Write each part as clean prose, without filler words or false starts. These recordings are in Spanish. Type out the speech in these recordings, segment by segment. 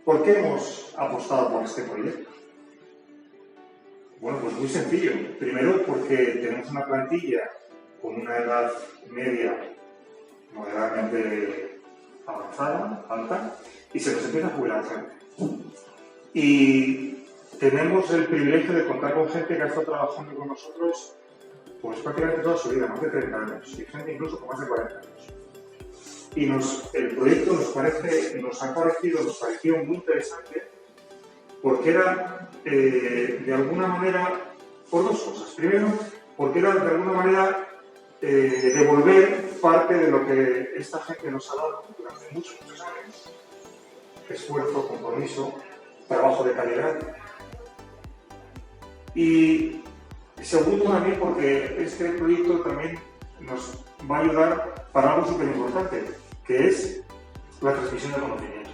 ¿Por qué hemos apostado por este proyecto? Bueno, pues muy sencillo. Primero porque tenemos una plantilla con una edad media moderadamente avanzada, alta, y se nos empieza a jubilar gente. Y tenemos el privilegio de contar con gente que ha estado trabajando con nosotros pues prácticamente toda su vida, más de 30 años, y gente incluso con más de 40 años. Y el proyecto nos pareció muy interesante porque era, de alguna manera, por dos cosas. Primero, porque era, de alguna manera, devolver parte de lo que esta gente nos ha dado durante muchos años. Esfuerzo, compromiso, trabajo de calidad. Y segundo, también porque este proyecto también nos va a ayudar para algo súper importante, que es la transmisión de conocimiento,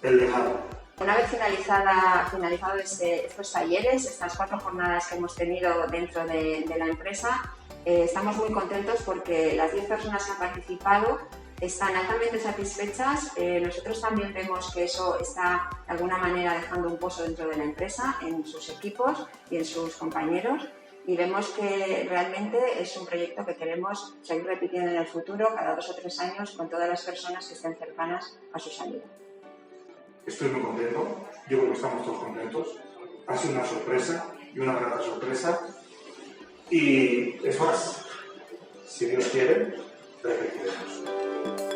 el legado. Una vez finalizados estos talleres, estas 4 jornadas que hemos tenido dentro de la empresa, estamos muy contentos porque las 10 personas que han participado están altamente satisfechas. Nosotros también vemos que eso está de alguna manera dejando un pozo dentro de la empresa, en sus equipos y en sus compañeros. Y vemos que realmente es un proyecto que queremos seguir repitiendo en el futuro, cada 2 o 3 años, con todas las personas que estén cercanas a su salida. Estoy muy contento, yo creo que estamos todos contentos. Ha sido una sorpresa y una grata sorpresa. Y es más, si Dios quiere, repetiremos.